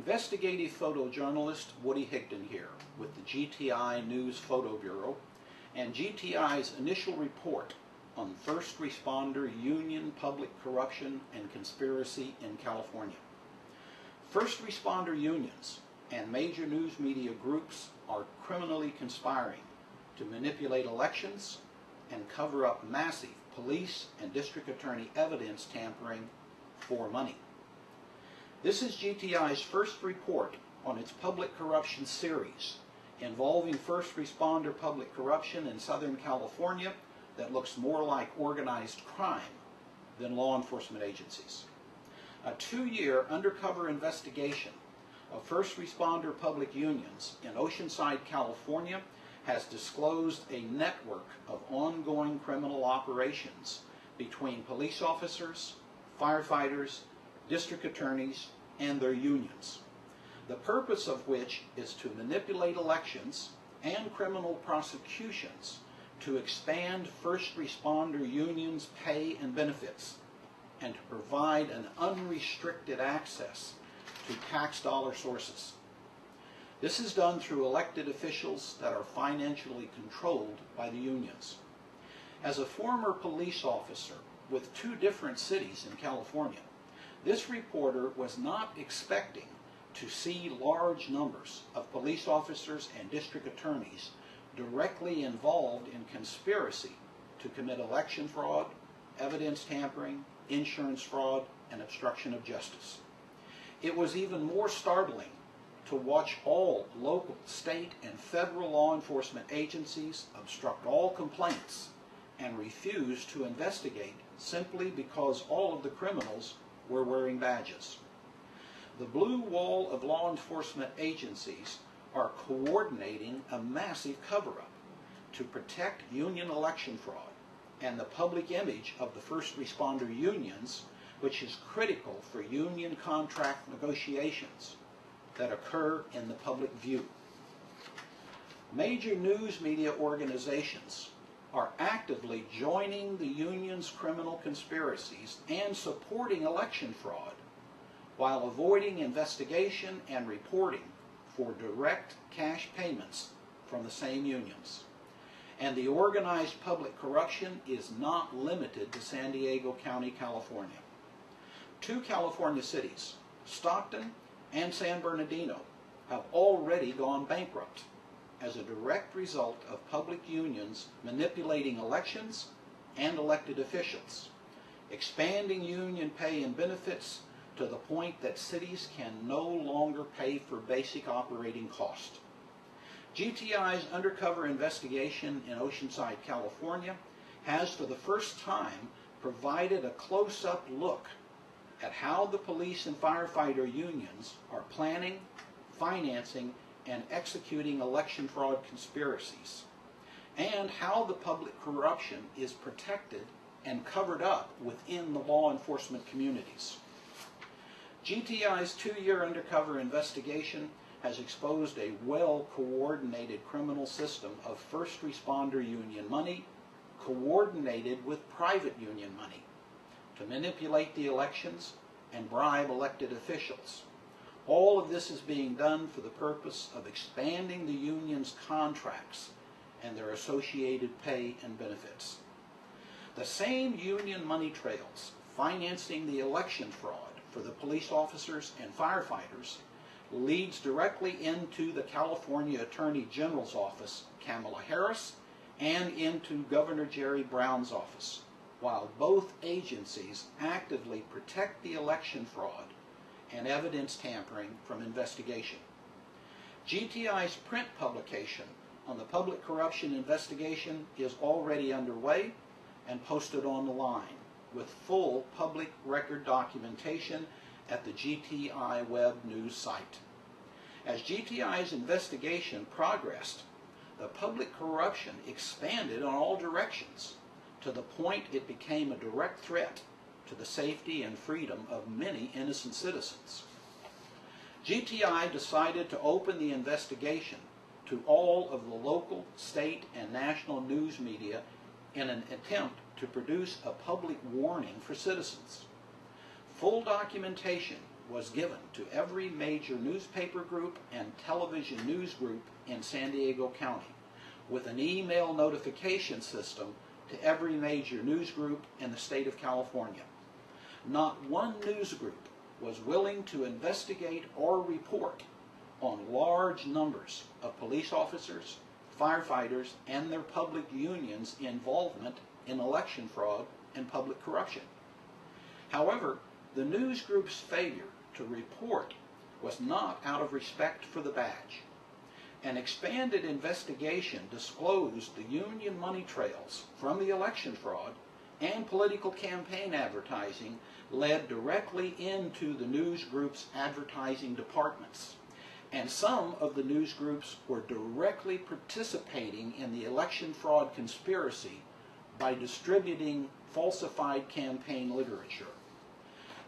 Investigative photojournalist Woody Higdon here with the GTI News Photo Bureau and GTI's initial report on first responder union public corruption and conspiracy in California. First responder unions and major news media groups are criminally conspiring to manipulate elections and cover up massive police and district attorney evidence tampering for money. This is GTI's first report on its public corruption series involving first responder public corruption in Southern California that looks more like organized crime than law enforcement agencies. A 2-year undercover investigation of first responder public unions in Oceanside, California has disclosed a network of ongoing criminal operations between police officers, firefighters, district attorneys, and their unions, the purpose of which is to manipulate elections and criminal prosecutions to expand first responder unions' pay and benefits and to provide an unrestricted access to tax dollar sources. This is done through elected officials that are financially controlled by the unions. As a former police officer with 2 different cities in California, this reporter was not expecting to see large numbers of police officers and district attorneys directly involved in conspiracy to commit election fraud, evidence tampering, insurance fraud, and obstruction of justice. It was even more startling to watch all local, state, and federal law enforcement agencies obstruct all complaints and refuse to investigate simply because all of the criminals were wearing badges. The blue wall of law enforcement agencies are coordinating a massive cover-up to protect union election fraud and the public image of the first responder unions, which is critical for union contract negotiations that occur in the public view. Major news media organizations are actively joining the union's criminal conspiracies and supporting election fraud while avoiding investigation and reporting for direct cash payments from the same unions. And the organized public corruption is not limited to San Diego County, California. 2 California cities, Stockton and San Bernardino, have already gone bankrupt as a direct result of public unions manipulating elections and elected officials, expanding union pay and benefits to the point that cities can no longer pay for basic operating cost. GTI's undercover investigation in Oceanside, California has for the first time provided a close-up look at how the police and firefighter unions are planning, financing, and executing election fraud conspiracies, and how the public corruption is protected and covered up within the law enforcement communities. GTI's 2-year undercover investigation has exposed a well-coordinated criminal system of first responder union money coordinated with private union money to manipulate the elections and bribe elected officials. All of this is being done for the purpose of expanding the union's contracts and their associated pay and benefits. The same union money trails financing the election fraud for the police officers and firefighters leads directly into the California Attorney General's office, Kamala Harris, and into Governor Jerry Brown's office, while both agencies actively protect the election fraud and evidence tampering from investigation. GTI's print publication on the public corruption investigation is already underway and posted on the line with full public record documentation at the GTI web news site. As GTI's investigation progressed, the public corruption expanded on all directions to the point it became a direct threat to the safety and freedom of many innocent citizens. GTI decided to open the investigation to all of the local, state, and national news media in an attempt to produce a public warning for citizens. Full documentation was given to every major newspaper group and television news group in San Diego County, with an email notification system to every major news group in the state of California. Not one news group was willing to investigate or report on large numbers of police officers, firefighters, and their public unions' involvement in election fraud and public corruption. However, the news group's failure to report was not out of respect for the badge. An expanded investigation disclosed the union money trails from the election fraud and political campaign advertising led directly into the news group's advertising departments. And some of the news groups were directly participating in the election fraud conspiracy by distributing falsified campaign literature.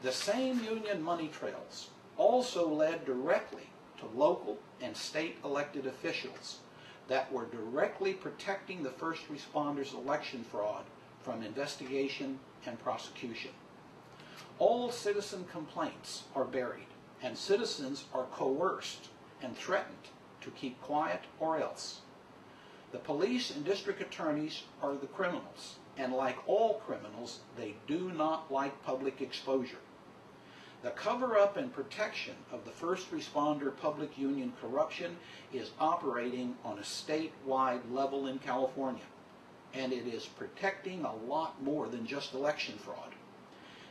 The same union money trails also led directly to local and state elected officials that were directly protecting the first responders' election fraud from investigation and prosecution. All citizen complaints are buried, and citizens are coerced and threatened to keep quiet or else. The police and district attorneys are the criminals, and like all criminals, they do not like public exposure. The cover-up and protection of the first responder public union corruption is operating on a statewide level in California, and it is protecting a lot more than just election fraud.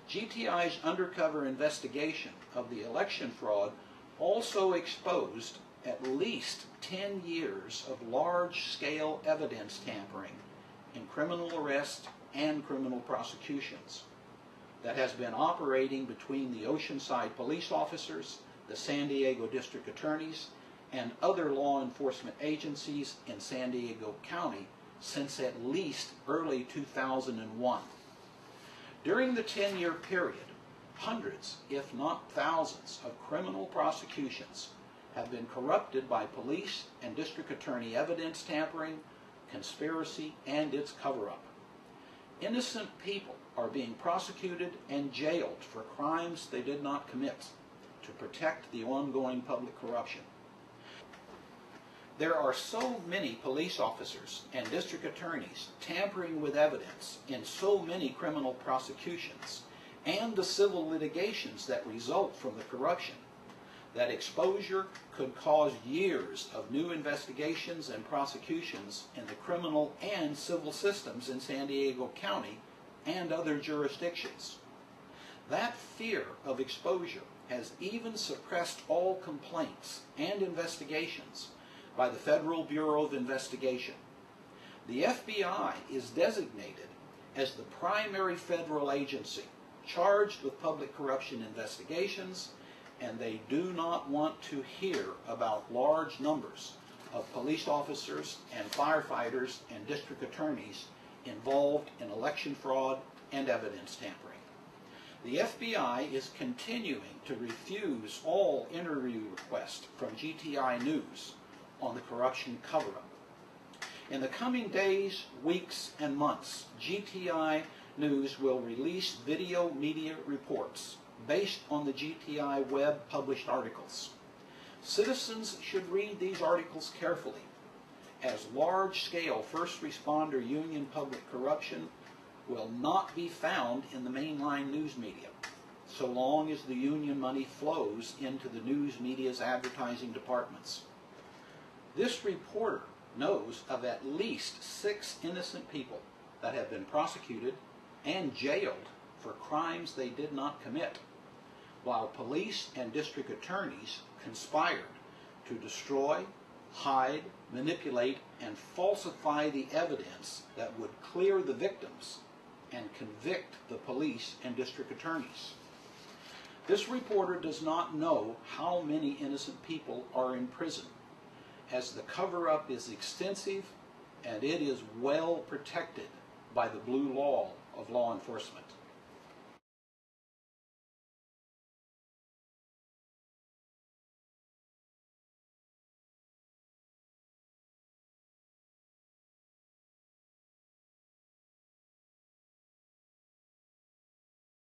GTI's undercover investigation of the election fraud also exposed at least 10 years of large-scale evidence tampering in criminal arrest and criminal prosecutions that has been operating between the Oceanside police officers, the San Diego district attorneys, and other law enforcement agencies in San Diego County since at least early 2001. During the 10-year period, hundreds, if not thousands, of criminal prosecutions have been corrupted by police and district attorney evidence tampering, conspiracy, and its cover-up. Innocent people are being prosecuted and jailed for crimes they did not commit to protect the ongoing public corruption. There are so many police officers and district attorneys tampering with evidence in so many criminal prosecutions and the civil litigations that result from the corruption that exposure could cause years of new investigations and prosecutions in the criminal and civil systems in San Diego County and other jurisdictions. That fear of exposure has even suppressed all complaints and investigations by the Federal Bureau of Investigation. The FBI is designated as the primary federal agency charged with public corruption investigations, and they do not want to hear about large numbers of police officers and firefighters and district attorneys involved in election fraud and evidence tampering. The FBI is continuing to refuse all interview requests from GTI News on the corruption cover-up. In the coming days, weeks, and months, GTI News will release video media reports based on the GTI web published articles. Citizens should read these articles carefully, as large-scale first responder union public corruption will not be found in the mainline news media, so long as the union money flows into the news media's advertising departments. This reporter knows of at least 6 innocent people that have been prosecuted and jailed for crimes they did not commit, while police and district attorneys conspired to destroy, hide, manipulate, and falsify the evidence that would clear the victims and convict the police and district attorneys. This reporter does not know how many innocent people are in prison, as the cover-up is extensive and it is well protected by the blue law of law enforcement.